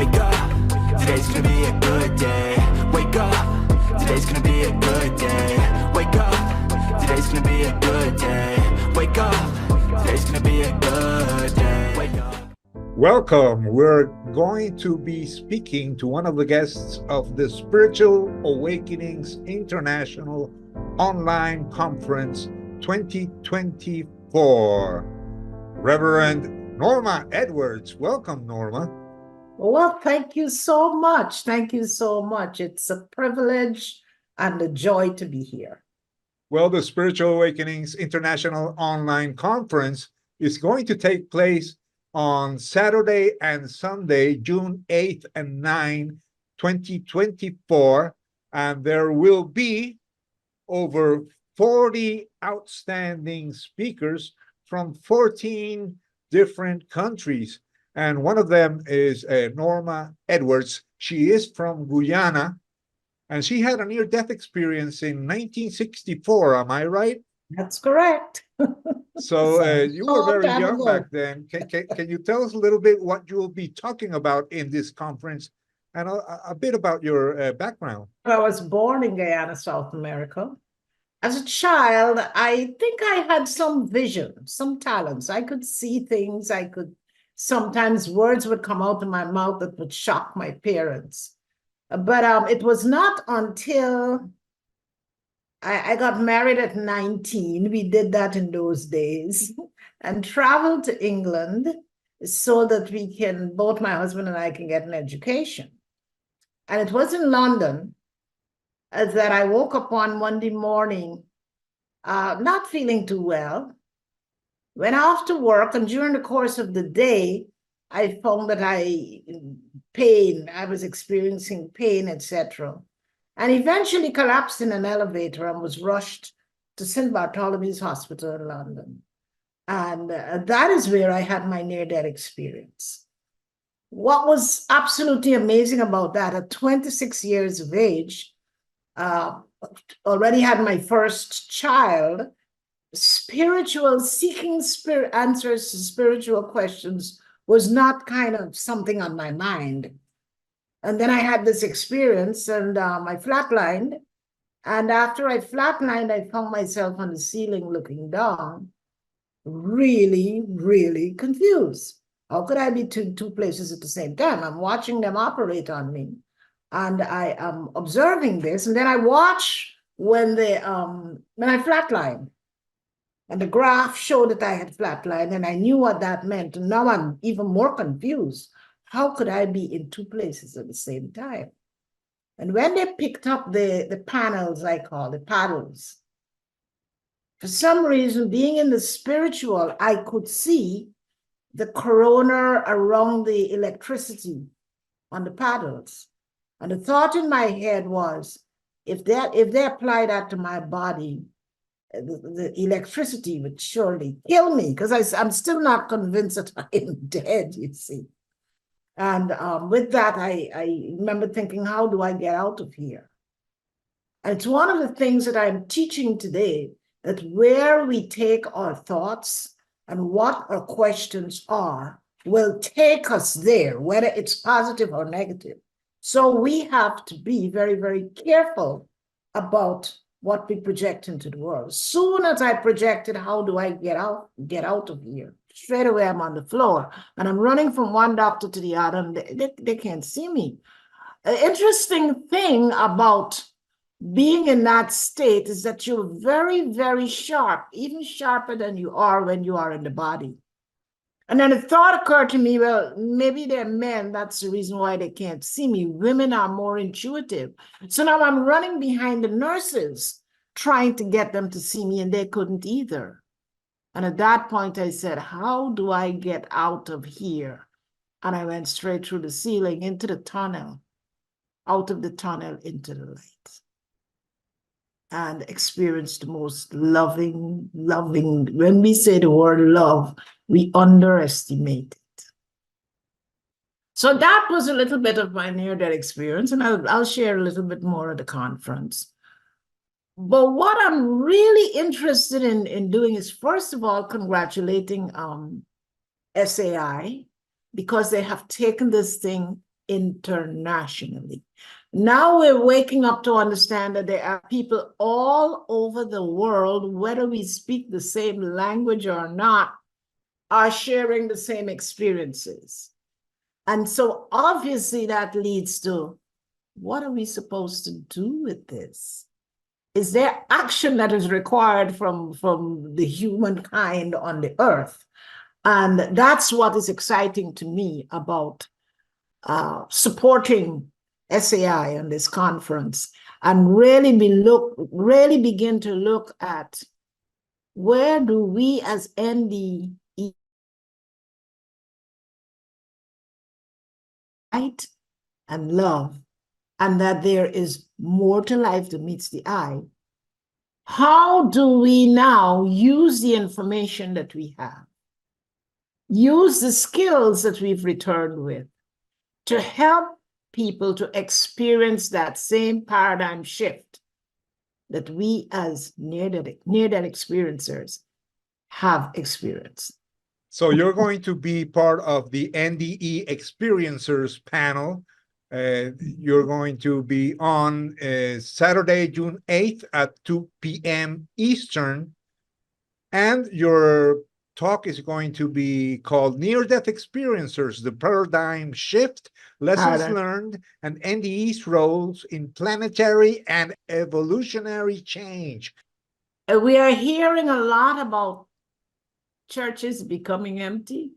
Wake up, today's gonna be a good day. Wake up, today's gonna be a good day. Wake up, today's gonna be a good day. Wake up, today's gonna be a good day. Wake up. Welcome. We're going to be speaking to one of the guests of the Spiritual Awakenings International Online Conference 2024, Reverend Norma Edwards. Welcome, Norma. Well, thank you so much. Thank you so much. It's a privilege and a joy to be here. Well, the Spiritual Awakenings International Online Conference is going to take place on Saturday and Sunday, June 8th and 9th, 2024, and there will be over 40 outstanding speakers from 14 different countries. And one of them is Norma Edwards. She is from Guyana, and she had a near-death experience in 1964. Am I right? That's correct. So you were very young ago. back then. Can you tell us a little bit what you will be talking about in this conference and a bit about your background? I was born in Guyana, South America. As a child, I think I had some vision, some talents. I could see things. Sometimes words would come out of my mouth that would shock my parents. But it was not until I got married at 19. We did that in those days and traveled to England so that both my husband and I can get an education. And it was in London that I woke up on Monday morning, not feeling too well, went off to work, and during the course of the day, I found that I was experiencing pain, etc. And eventually collapsed in an elevator and was rushed to St. Bartholomew's Hospital in London. And that is where I had my near-death experience. What was absolutely amazing about that, at 26 years of age, already had my first child, seeking answers to spiritual questions was not kind of something on my mind. And then I had this experience and I flatlined. And after I flatlined, I found myself on the ceiling looking down, really, really confused. How could I be two places at the same time? I'm watching them operate on me. And I am observing this. And then I watch when I flatlined. And the graph showed that I had flatlined, and I knew what that meant. And now I'm even more confused. How could I be in two places at the same time? And when they picked up the panels, I call the paddles, for some reason, being in the spiritual, I could see the corona around the electricity on the paddles. And the thought in my head was, if they apply that to my body, the electricity would surely kill me, because I'm still not convinced that I am dead, you see. And with that, I remember thinking, how do I get out of here? And it's one of the things that I'm teaching today, that where we take our thoughts and what our questions are will take us there, whether it's positive or negative. So we have to be very, very careful about what we project into the world. As soon as I projected, how do I get out of here? Straight away, I'm on the floor, and I'm running from one doctor to the other, and they can't see me. An interesting thing about being in that state is that you're very, very sharp, even sharper than you are when you are in the body. And then a thought occurred to me, well, maybe they're men, that's the reason why they can't see me. Women are more intuitive. So now I'm running behind the nurses, trying to get them to see me, and they couldn't either. And at that point, I said, how do I get out of here? And I went straight through the ceiling into the tunnel, out of the tunnel into the light, and experienced the most loving. When we say the word love, we underestimate it. So that was a little bit of my near-death experience, and I'll share a little bit more at the conference. But what I'm really interested in doing is, first of all, congratulating SAI, because they have taken this thing internationally. Now we're waking up to understand that there are people all over the world, whether we speak the same language or not, are sharing the same experiences. And so obviously that leads to, what are we supposed to do with this? Is there action that is required from the humankind on the earth? And that's what is exciting to me about supporting SAI on this conference, and really begin to look at, where do we as NDE light and love, and that there is more to life than meets the eye. How do we now use the information that we have, use the skills that we've returned with, to help people to experience that same paradigm shift that we as near-death experiencers have experienced? So you're going to be part of the NDE Experiencers Panel. You're going to be on Saturday, June 8th at 2 p.m. Eastern. And your talk is going to be called Near-Death Experiencers, the Paradigm Shift, Lessons Learned, and NDEs Roles in Planetary and Evolutionary Change. We are hearing a lot about churches becoming empty.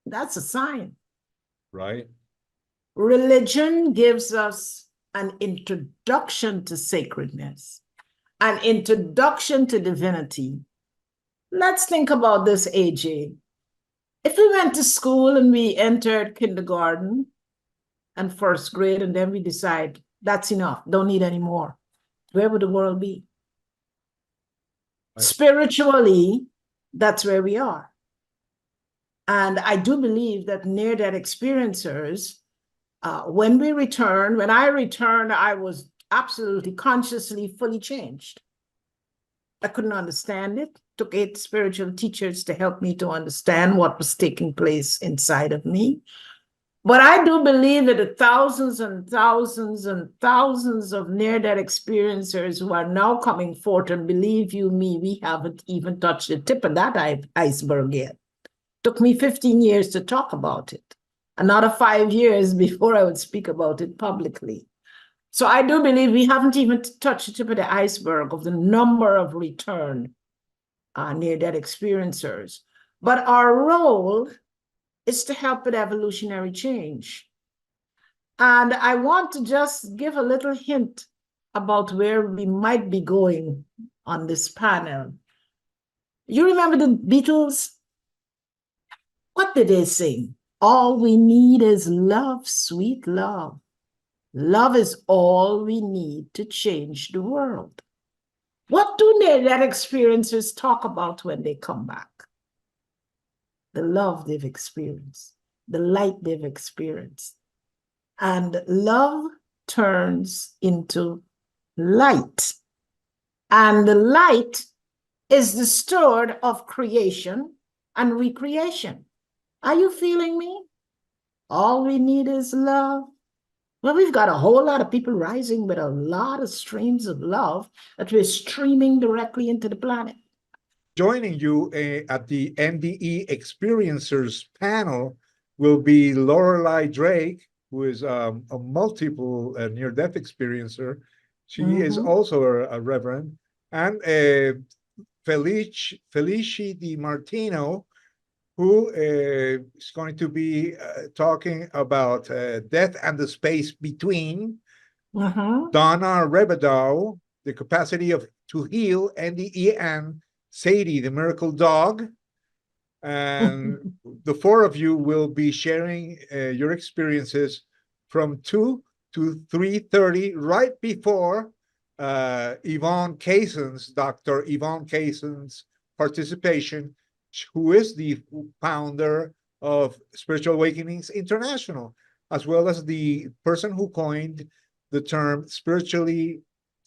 That's a sign. Right. Religion gives us an introduction to sacredness, an introduction to divinity. Let's think about this, AJ. If we went to school and we entered kindergarten and first grade, and then we decide that's enough, don't need any more, where would the world be? Right. Spiritually, that's where we are. And I do believe that near-death experiencers, when I returned, I was absolutely consciously fully changed. I couldn't understand it. Took 8 spiritual teachers to help me to understand what was taking place inside of me. But I do believe that the thousands and thousands and thousands of near-death experiencers who are now coming forth, and believe you me, we haven't even touched the tip of that iceberg yet. Took me 15 years to talk about it. Another 5 years before I would speak about it publicly. So I do believe we haven't even touched the tip of the iceberg of the number of return near-death experiencers. But our role is to help with evolutionary change. And I want to just give a little hint about where we might be going on this panel. You remember the Beatles? What did they sing? All we need is love, sweet love. Love is all we need to change the world. What do near-death experiencers talk about when they come back? The love they've experienced, the light they've experienced. And love turns into light. And the light is the steward of creation and recreation. Are you feeling me? All we need is love. Well, we've got a whole lot of people rising with a lot of streams of love that we're streaming directly into the planet. Joining you at the NDE Experiencers Panel will be Lorelei Drake, who is a multiple near-death experiencer. She is also a reverend, and Felici Di Martino, who is going to be talking about death and the space between. Donna Rebedow, the capacity to heal, NDE, and Sadie, the miracle dog. And the 4 of you will be sharing your experiences from 2 to 3:30, right before Yvonne Kaysen's, Dr. Yvonne Kaysen's participation, who is the founder of Spiritual Awakenings International, as well as the person who coined the term spiritually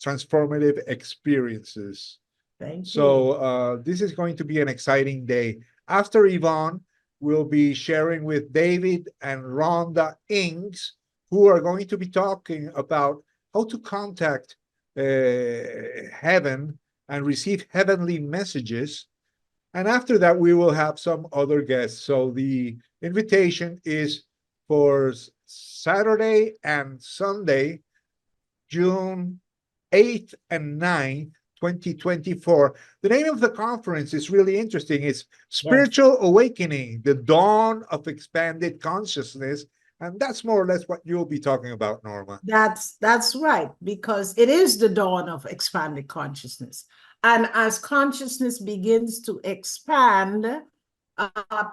transformative experiences. Thank you. So this is going to be an exciting day. After Yvonne, we'll be sharing with David and Rhonda Ings, who are going to be talking about how to contact heaven and receive heavenly messages. And after that, we will have some other guests. So the invitation is for Saturday and Sunday, June 8th and 9th, 2024. The name of the conference is really interesting. It's Spiritual Awakening, the Dawn of Expanded Consciousness. And that's more or less what you'll be talking about, Norma. That's right, because it is the dawn of expanded consciousness. And as consciousness begins to expand,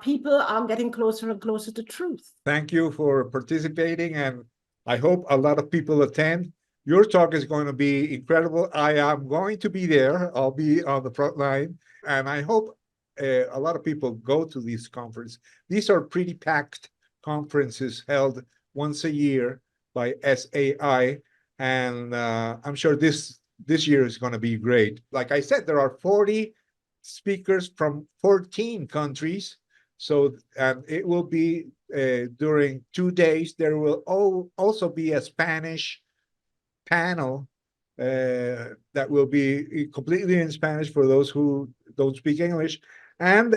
people are getting closer and closer to truth. Thank you for participating, and I hope a lot of people attend. Your talk is going to be incredible. I am going to be there. I'll be on the front line, and I hope a lot of people go to these conferences. These are pretty packed conferences held once a year by SAI, and I'm sure this year is going to be great. Like I said, there are 40 speakers from 14 countries. So, and it will be during 2 days. There will also be a Spanish panel that will be completely in Spanish for those who don't speak English. And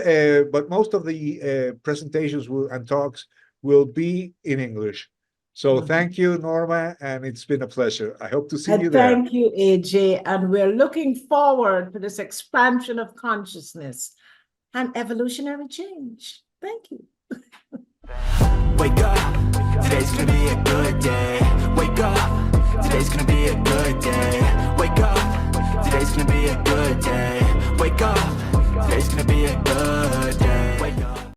but most of the presentations and talks will be in English. So thank you, Norma, and it's been a pleasure. I hope to see you there. Thank you, AJ, and we're looking forward to this expansion of consciousness and evolutionary change. Thank you. Wake up, today's gonna be a good day. Wake up, today's gonna be a good day. Wake up, today's gonna be a good day. Wake up, today's gonna be a good day.